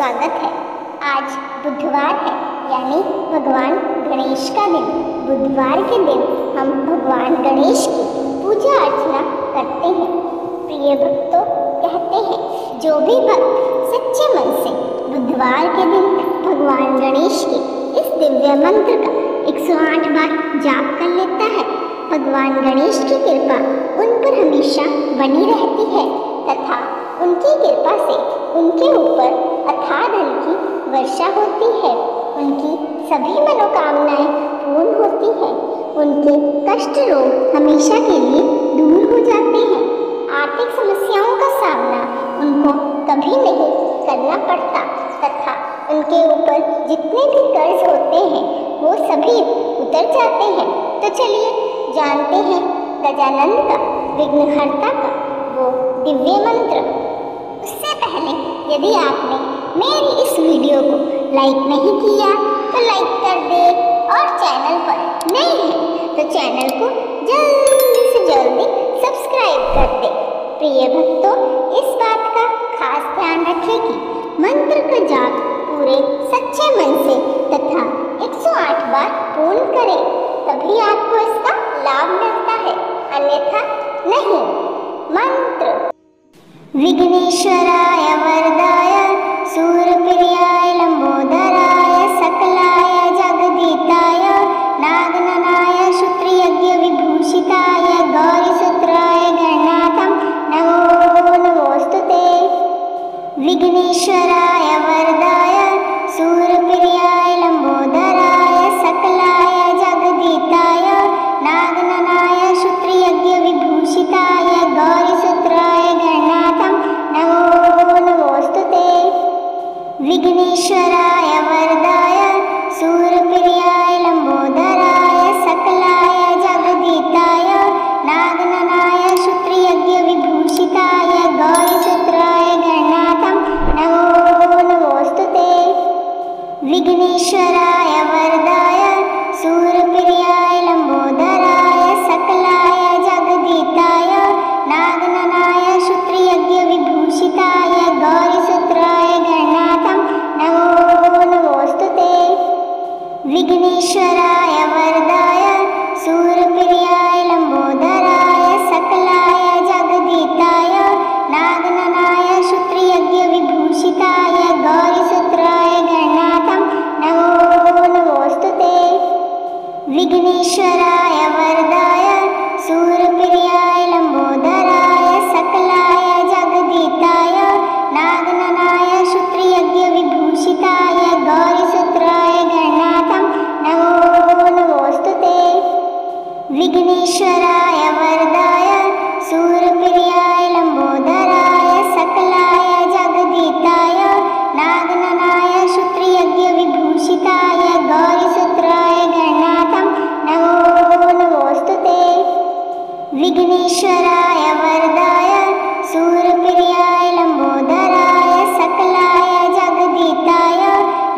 स्वागत है। आज बुधवार है, यानी भगवान गणेश का दिन। बुधवार के दिन हम भगवान गणेश की पूजा अर्चना करते हैं। प्रिय भक्तों, कहते हैं जो भी भक्त सच्चे मन से बुधवार के दिन भगवान गणेश के इस दिव्य मंत्र का 108 बार जाप कर लेता है, भगवान गणेश की कृपा उन पर हमेशा बनी रहती है तथा उनकी कृपा से उनके ऊपर अथाह धन की वर्षा होती है। उनकी सभी मनोकामनाएं पूर्ण होती हैं। उनके कष्ट रोग हमेशा के लिए दूर हो जाते हैं। आर्थिक समस्याओं का सामना उनको कभी नहीं करना पड़ता तथा उनके ऊपर जितने भी कर्ज होते हैं वो सभी उतर जाते हैं। तो चलिए जानते हैं गजानन का, विघ्नहर्ता का वो दिव्य मंत्र। उससे पहले यदि आपने मेरी इस वीडियो को लाइक नहीं किया तो लाइक कर दे और चैनल पर नए हैं तो चैनल को जल्दी से जल्दी सब्सक्राइब कर दे। प्रिय भक्तों, इस बात का खास ध्यान रखें कि मंत्र का जाप पूरे सच्चे मन से तथा 108 बार पूर्ण करें, तभी आपको इसका लाभ मिलता है, अन्यथा नहीं। मंत्र: विघ्नेश्वराय वरदाय सूरप्रियाय लंबोदराय सकलाय जगदीताय नागननाय श्रुतयज्ञ विभूषिताय गौरीसूत्राय गणनाथं नमो नमोस्तुते। विघ्नेश्वराय वरदाय सूरप्रियाय लंबोदराय सकलाय जगदीताय नागननाय श्रुतयज्ञ विभूषिताय गौरीसूत्राय गणनाथं नमो नमोस्तुते। विघ्नेश्वराय वरदाय सूरप्रियाय लंबोदराय सकलाय जगदीताय नागननाय श्रुतयज्ञ विभूषिताय गौरीसूत्राय गणनाथं नमो नमोस्तुते। विघ्नेश्वराय वरदाय सूरप्रियाय लंबोदराय सकलाय जगदीताय नागननाय श्रुतयज्ञ विभूषिताय गौरीसूत्राय गणनाथं नमो नमोस्तुते। विघ्नेश्वराय वरदाय सूरप्रियाय लंबोदराय सकलाय जगदीताय नागननाय श्रुतयज्ञ विभूषिताय गौरीसूत्राय गणनाथं नमो नमोस्तुते। विघ्नेश्वराय वरदाय सूरप्रियाय लंबोदराय सकलाय जगदीताय नागननाय श्रुतयज्ञ विभूषिताय गौरीसूत्राय गणनाथं नमो नमोस्तुते। विघ्नेश्वराय वरदाय सूरप्रियाय लंबोदराय सकलाय जगदीताय नागननाय श्रुतयज्ञ विभूषिताय गौरीसूत्राय गणनाथं नमो नमोस्तुते। विघ्नेश्वराय वरदाय सूरप्रियाय लंबोदराय सकलाय जगदीताय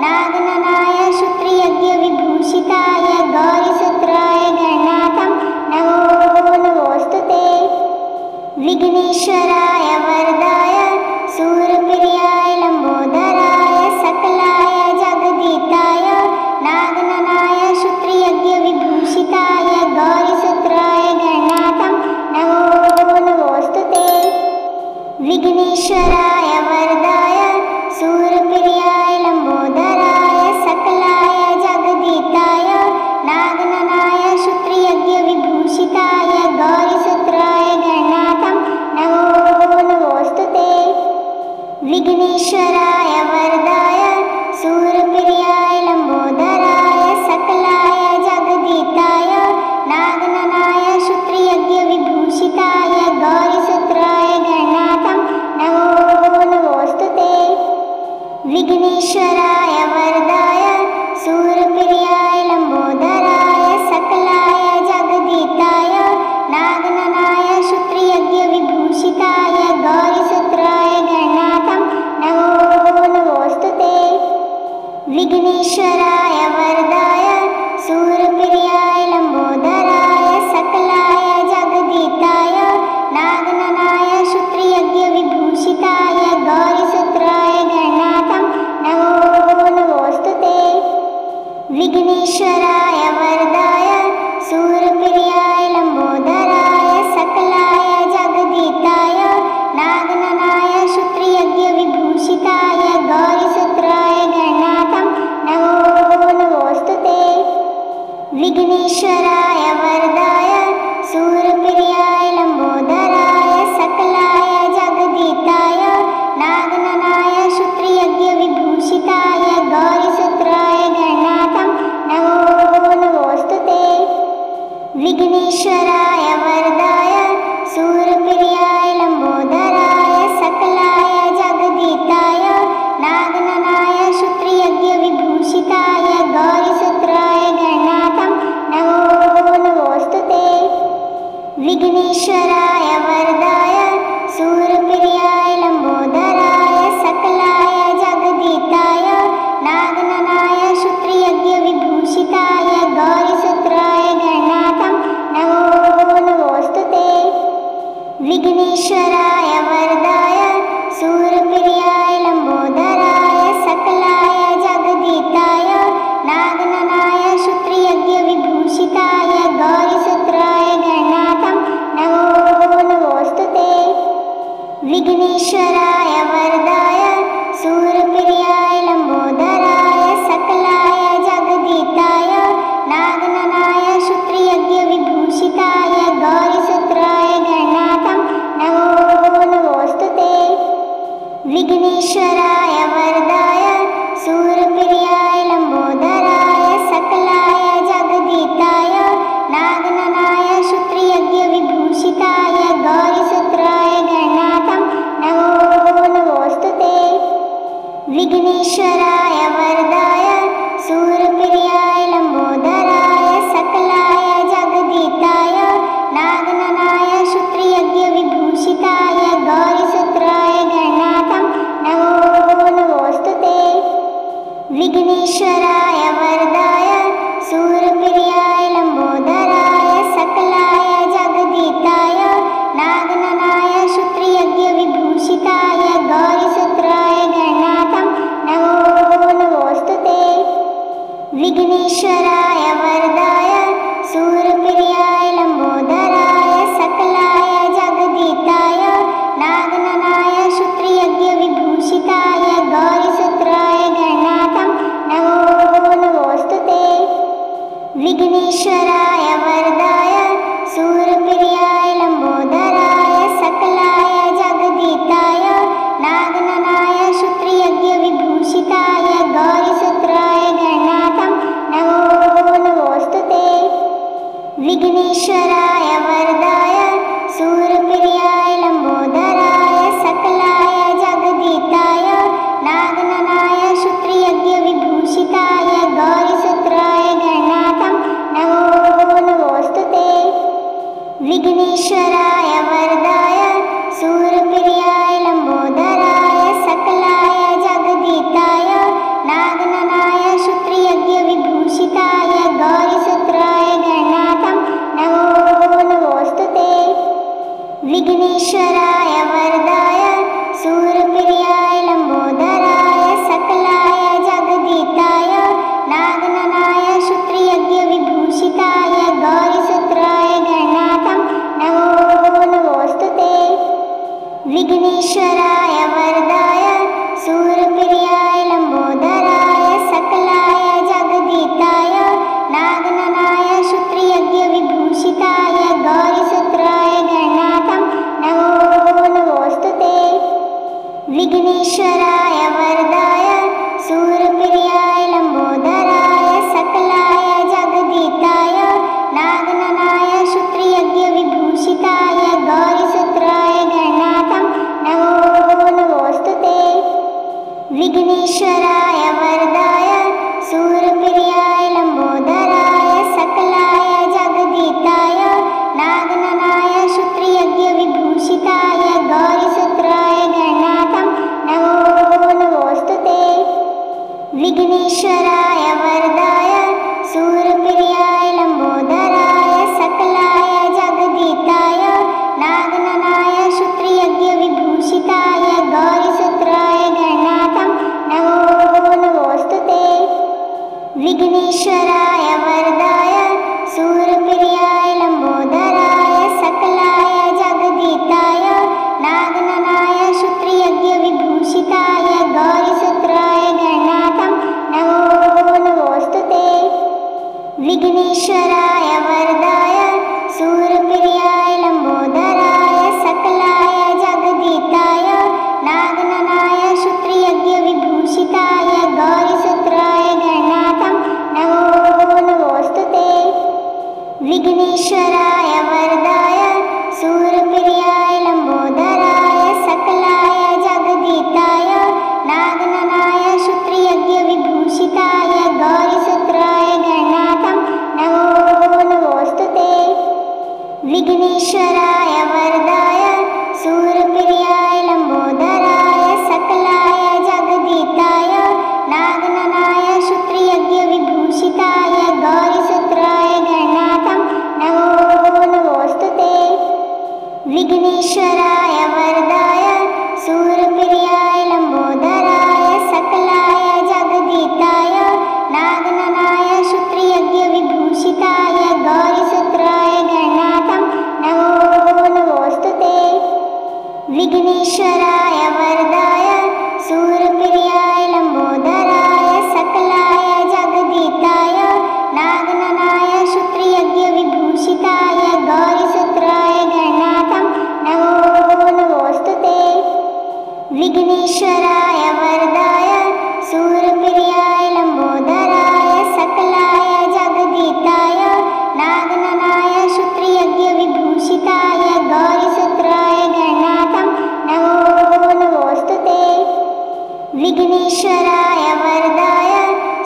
नागननाय श्रुतयज्ञ विभूषिताय गौरीसूत्राय गणनाथं नमो नमोस्तुते। विघ्नेश्वराय वरदाय सूरप्रियाय लंबोदराय सकलाय जगदीताय नागननाय श्रुतयज्ञ विभूषिताय गौरीसूत्राय गणनाथं नमो नमोस्तुते। विघ्नेश्वराय वरदाय सूरप्रियाय लंबोदराय सकलाय जगदीताय नागननाय श्रुतयज्ञ विभूषिताय गौरीसूत्राय गणनाथं नमो नमोस्तुते। विघ्नेश्वराय वरदाय सूरप्रियाय लंबोदराय सकलाय जगदीताय नागननाय श्रुतयज्ञ विभूषिताय गौरीसूत्राय गणनाथं नमो नमोस्तुते। विघ्नेश्वराय वरदाय सूरप्रियाय लंबोदराय सकलाय जगदीताय नागननाय श्रुतयज्ञ विभूषिताय गौरीसूत्राय गणनाथं नमो नमोस्तुते। विघ्नेश्वराय वरदाय सूरप्रियाय लंबोदराय सकलाय जगदीताय नागननाय श्रुतयज्ञ विभूषिताय गौरीसूत्राय गणनाथं विघ्नेश्वराय वरदाय सूरप्रियाय लंबोदराय सकलाय जगदीताय नागननाय श्रुतियज्ञविभूषिताय गौरीसूत्राय गणनाथं नमो नमोस्तुते। विघ्नेश्वराय वरदाय सूरप्रियाय लंबोदराय सकलाय जगदीताय नागननाय श्रुतियज्ञविभूषिताय गौरीसूत्राय गणनाथं नमो नमोस्तुते। विघ्नेश्वराय वरदाय सूरप्रियाय लंबोदराय सकलाय जगदीताय नागननाय श्रुतियज्ञविभूषिताय गौरीसूत्राय गणनाथं नमो नमोस्तुते। विघ्नेश्वराय वरदाय सूरप्रियाय लंबोदराय सकलाय जगदीताय नागननाय श्रुतियज्ञविभूषिताय गौरीसूत्राय गणनाथं नमो नमोस्तुते। विघ्नेश्वराय वरदाय सूरप्रियाय लंबोदराय सकलाय जगदीताय नागननाय श्रुतियज्ञविभूषिताय गौरीसूत्राय गणनाथं नमो नमोस्तुते। विघ्नेश्वराय वरदाय सूरप्रियाय लंबोदराय सकलाय जगदीताय नागननाय श्रुतियज्ञविभूषिताय गौरीसूत्राय गणनाथं नमो नमोस्तुते। विघ्नेश्वराय वरदाय सूरप्रियाय लंबोदराय सकलाय जगदीताय नागननाय श्रुतियज्ञविभूषिताय गौरीसूत्राय गणनाथं नमो नमोस्तुते। विघ्नेश्वराय वरदाय सूरप्रियाय लंबोदराय सकलाय जगदीताय नागननाय श्रुतियज्ञविभूषिताय गौरीसूत्राय गणनाथं नमो नमोस्तुते। विघ्नेश्वराय वरदाय सूरप्रियाय लंबोदराय सकलाय जगदीताय नागननाय श्रुतियज्ञविभूषिताय गौरीसूत्राय गणनाथं नमो नमोस्तुते। विघ्नेश्वराय वरदाय सूरप्रियाय लंबोदराय सकलाय जगदीताय नागननाय श्रुतियज्ञविभूषिताय गौरीसूत्राय गणनाथं नमो नमोस्तुते। विघ्नेश्वराय वरदाय सूरप्रियाय लंबोदराय सकलाय जगदीताय नागननाय श्रुतियज्ञविभूषिताय गौरीसूत्राय गणनाथं नमो नमोस्तुते। विघ्नेश्वराय वरदाय सूरप्रियाय लंबोदराय सकलाय जगदीताय नागननाय श्रुतियज्ञविभूषिताय गौरीसूत्राय गणनाथं नमो नमोस्तुते। विघ्नेश्वराय वरदाय सूरप्रियाय लंबोदराय सकलाय जगदीताय नागननाय श्रुतियज्ञविभूषिताय गौरीसूत्राय गणनाथं नमो नमोस्तुते। विघ्नेश्वराय वरदाय सूरप्रियाय लंबोदराय सकलाय जगदीताय नागननाय श्रुतियज्ञविभूषिताय गौरीसूत्राय गणनाथं नमो नमोस्तुते। विघ्नेश्वराय वरदाय सूरप्रियाय लंबोदराय सकलाय जगदीताय नागननाय श्रुतियज्ञविभूषिताय गौरीसूत्राय गणनाथं नमो नमोस्तुते। विघ्नेश्वराय वरदाय सूरप्रियाय लंबोदराय सकलाय जगदीताय नागननाय श्रुतियज्ञविभूषिताय गौरीसूत्राय गणनाथं नमो नमोस्तुते। विघ्नेश्वराय विघ्नेश्वराय वरदाय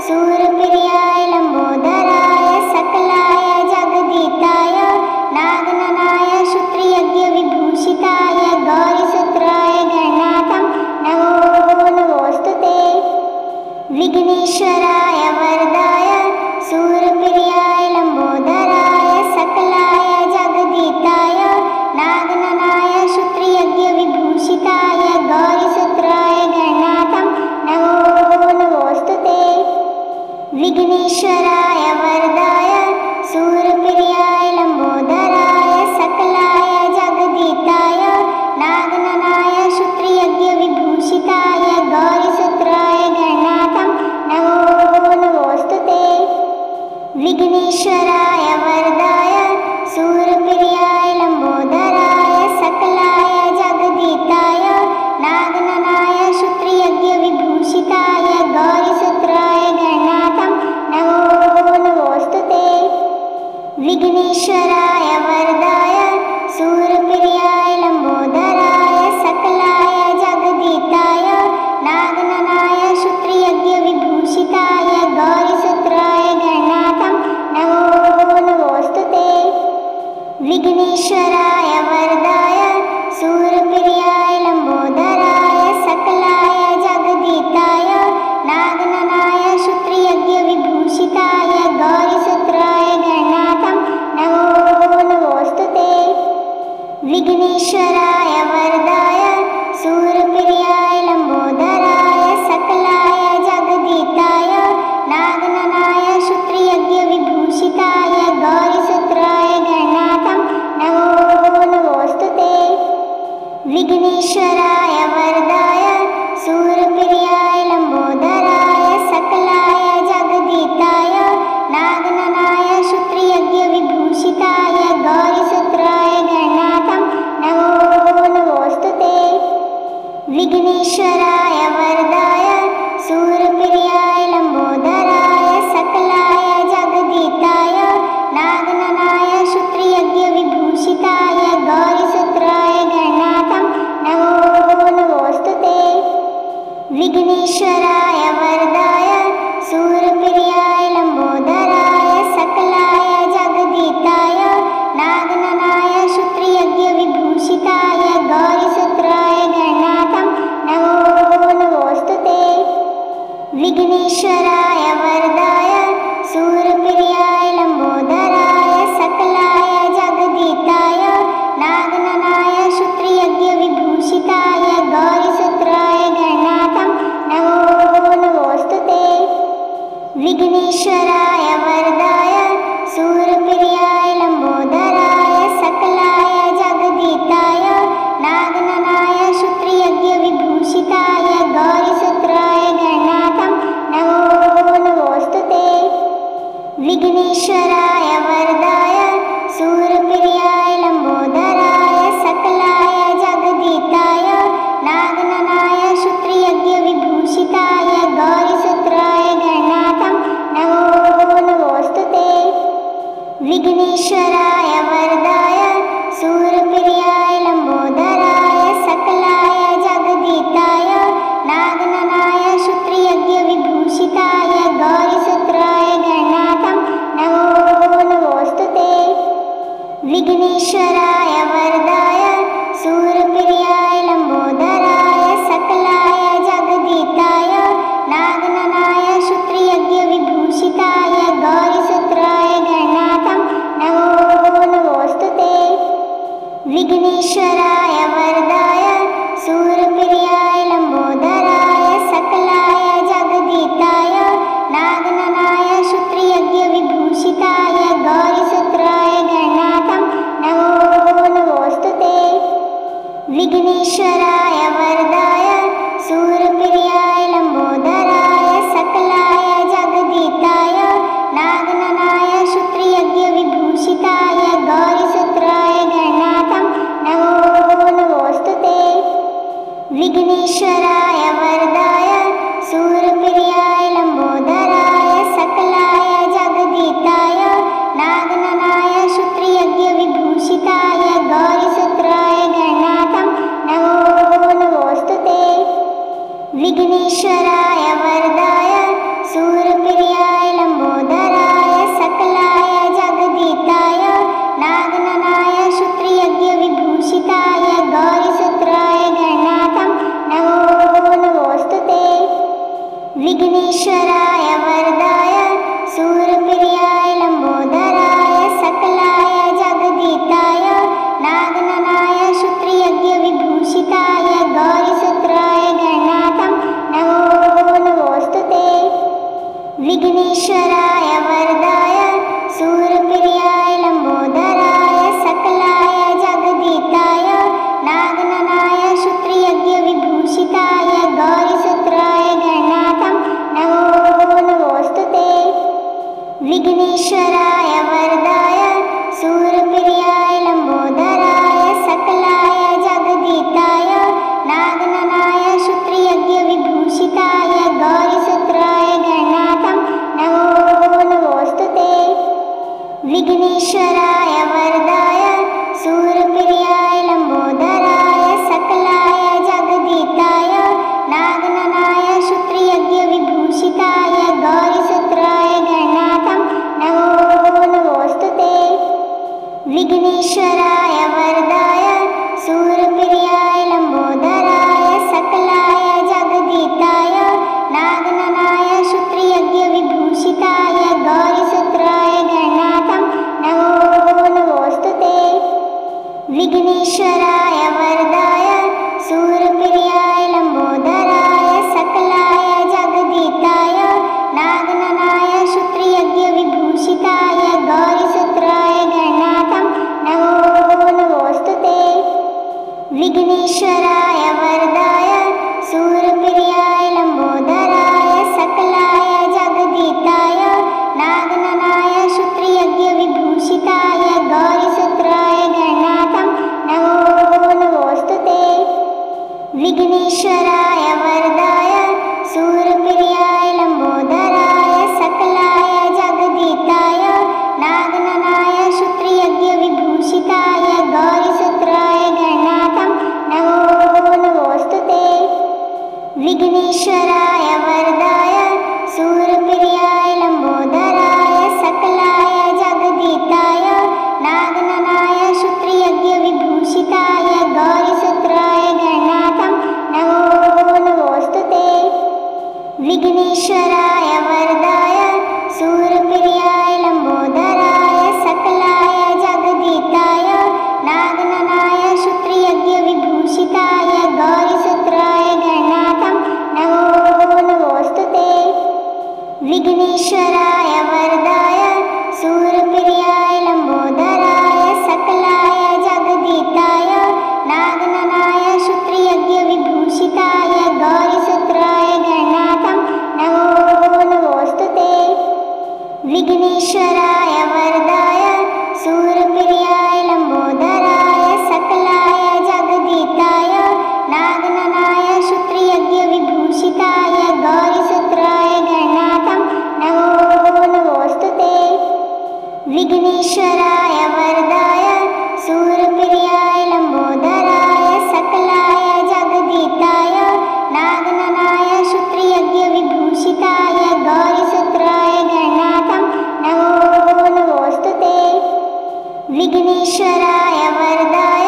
शूरप्रियाय लंबोदराय सकलाय जगदीताय नागननाय श्रुतियज्ञविभूषिताय गौरीसूत्राय गणाथं नमो नमोस्तुते। विघ्नेश्वराय वरदाय शूरप्रियाय लंबोदराय सकलाय जगदीताय नागननाय श्रुतियज्ञविभूषिताय गौरीसूत्राय गणाथं नमो नमोस्तुते। विघ्नेश्वराय वरदाय शूरप्रियाय लंबोदराय सकलाय जगदीताय नागननाय श्रुतियज्ञविभूषिताय गौरीसूत्राय गणाथं नमो नमोस्तुते। विघ्नेश्वराय वरदाय शूरप्रियाय लंबोदराय सकलाय जगदीताय नागननाय श्रुतियज्ञविभूषिताय गौरीसूत्राय गणाथं नमो नमोस्तुते। विघ्नेश्वराय वरदाय शूरप्रियाय लंबोदराय सकलाय जगदीताय नागननाय श्रुतियज्ञविभूषिताय गौरीसूत्राय गणाथं नमो नमोस्तुते। विघ्नेश्वराय वरदाय शूरप्रियाय लंबोदराय सकलाय जगदीताय नागननाय श्रुतियज्ञविभूषिताय गौरीसूत्राय गणाथं नमो नमोस्तुते। विघ्नेश्वराय वरदाय शूरप्रियाय लंबोदराय सकलाय जगदीताय नागननाय श्रुतियज्ञविभूषिताय गौरीसूत्राय गणाथं नमो नमोस्तुते। विघ्नेश्वराय वरदाय शूरप्रियाय लंबोदराय सकलाय जगदीताय नागननाय श्रुतियज्ञविभूषिताय गौरीसूत्राय गणाथं नमो नमोस्तुते। विघ्नेश्वराय वरदाय शूरप्रियाय लंबोदराय सकलाय जगदीताय नागननाय श्रुतियज्ञविभूषिताय गौरीसूत्राय गणाथं नमो नमोस्तुते। विघ्नेश्वराय वरदाय शूरप्रियाय लंबोदराय सकलाय जगदीताय नागननाय श्रुतियज्ञविभूषिताय गौरीसूत्राय गणाथं नमो नमोस्तुते। विघ्नेश्वराय वरदाय शूरप्रियाय लंबोदराय सकलाय जगदीताय नागननाय श्रुतियज्ञविभूषिताय गौरीसूत्राय गणाथं नमो नमोस्तुते। विघ्नेश्वराय वरदाय शूरप्रियाय लंबोदराय सकलाय जगदीताय नागननाय श्रुतियज्ञविभूषिताय गौरीसूत्राय गणाथं नमो नमोस्तुते। विघ्नेश्वराय विघ्नेश्वराय वरदाय शूरप्रियाय लंबोदराय सकलाय जगदीताय नागननाय श्रुतियज्ञविभूषिताय गौरीसूत्राय गणातं नमो नमोस्तुते। विघ्नेश्वराय वरदाय शूरप्रियाय लंबोदराय सकलाय जगदीताय नागननाय श्रुतियज्ञविभूषिताय गौरीसूत्राय गणातं नमो नमोस्तुते। विघ्नेश्वराय वरदाय शूरप्रियाय लंबोदराय सकलाय जगदीताय नागननाय श्रुतियज्ञविभूषिताय गौरीसूत्राय गणातं नमो नमोस्तुते। विघ्नेश्वराय वरदाय शूरप्रियाय लंबोदराय सकलाय जगदीताय नागननाय श्रुतियज्ञविभूषिताय गौरीसूत्राय गणातं नमो नमोस्तुते। विघ्नेश्वराय वरदाय शूरप्रियाय लंबोदराय सकलाय जगदीताय नागननाय श्रुतियज्ञविभूषिताय गौरीसूत्राय गणातं नमो नमोस्तुते। विघ्नेश्वराय वरदाय शूरप्रियाय लंबोदराय सकलाय जगदीताय नागननाय श्रुतियज्ञविभूषिताय गौरीसूत्राय गणातं नमो नमोस्तुते। विघ्नेश्वराय वरदाय शूरप्रियाय लंबोदराय सकलाय जगदीताय नागननाय श्रुतियज्ञविभूषिताय गौरीसूत्राय गणातं नमो नमोस्तुते। विघ्नेश्वराय वरदाय शूरप्रियाय लंबोदराय सकलाय जगदीताय नागननाय श्रुतियज्ञविभूषिताय गौरीसूत्राय गणातं नमो नमोस्तुते। विघ्नेश्वराय वरदाय शूरप्रियाय लंबोदराय सकलाय जगदीताय नागननाय श्रुतियज्ञविभूषिताय गौरीसूत्राय गणातं नमो नमोस्तुते। विघ्नेश्वराय वरदाय शूरप्रियाय लंबोदराय सकलाय जगदीताय नागननाय श्रुतियज्ञविभूषिताय गौरीसूत्राय गणातं नमो नमोस्तुते। विघ्नेश्वराय वरदाय शूरप्रियाय लंबोदराय सकलाय जगदीताय नागननाय श्रुतियज्ञविभूषिताय गौरीसूत्राय गणातं नमो नमोस्तुते। विघ्नेश्वराय वरदाय शूरप्रियाय लंबोदराय सकलाय जगदीताय नागननाय श्रुतियज्ञविभूषिताय गौरीसूत्राय गणातं नमो नमोस्तुते। विघ्नेश्वराय वरदाय शूरप्रियाय लंबोदराय सकलाय जगदीताय नागननाय श्रुतियज्ञविभूषिताय गौरीसूत्राय गणातं नमो नमोस्तुते। विघ्नेश्वराय वरदाय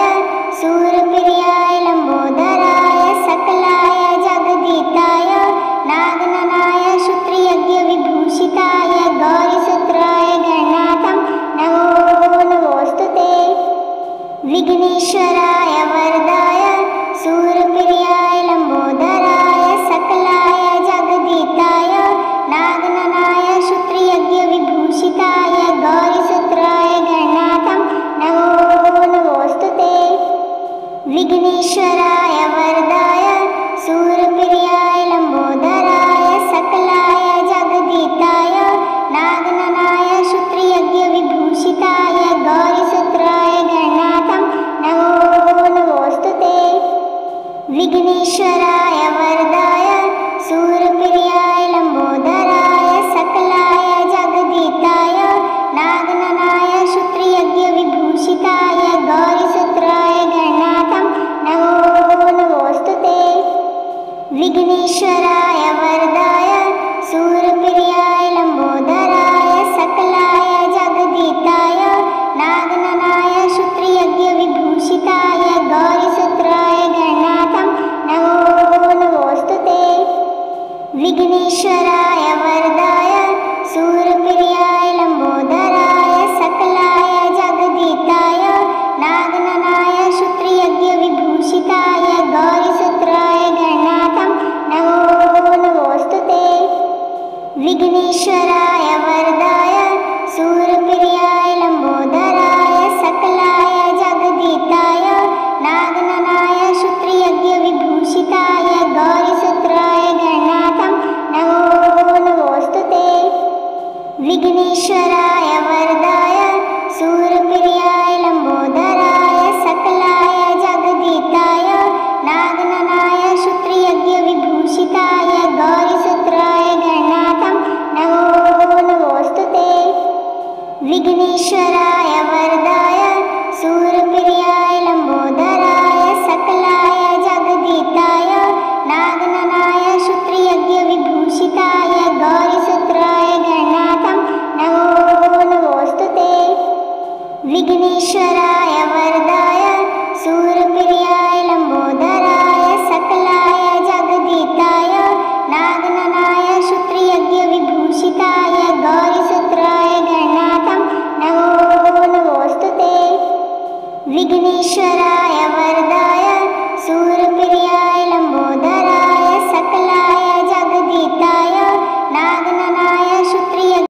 शूरप्रियाय लंबोदराय सकलाय जगदीताय नागननाय श्रुतियज्ञविभूषिताय गौरीसूत्राय गणातं नमो नमोस्तुते। विघ्नेश्वराय वरदाय शूरप्रियाय लंबोदराय सकलाय जगदीताय नागननाय श्रुतियज्ञविभूषिताय गौरीसूत्राय गणातं नमो नमोस्तुते। विघ्नेश्वराय वरदाय शूरप्रियाय लंबोदराय सकलाय जगदीताय नागननाय श्रुतियज्ञविभूषिताय गौरीसूत्राय गणातं नमो विघ्नेश्वराय वरदाय शूरप्रियाय लंबोदराय सकलाय जगदीताय नागननाय श्रुतयज्ञविभूषिताय गौरीसूत्राय गणनाथं नमो नमोस्तुते। विघ्नेश्वराय वरदाय शूरप्रियाय लंबोदराय सकलाय जगदीताय नागननाय श्रुतयज्ञविभूषिताय गौरीसूत्राय गणनाथं नमो नमोस्तुते। विघ्नेश्वराय वरदाय शूरप्रियाय लंबोदराय सकलाय जगदीताय नागननाय श्रुतयज्ञविभूषिताय गौरीसूत्राय गणनाथं नमो नमोस्तुते। विघ्नेश्वराय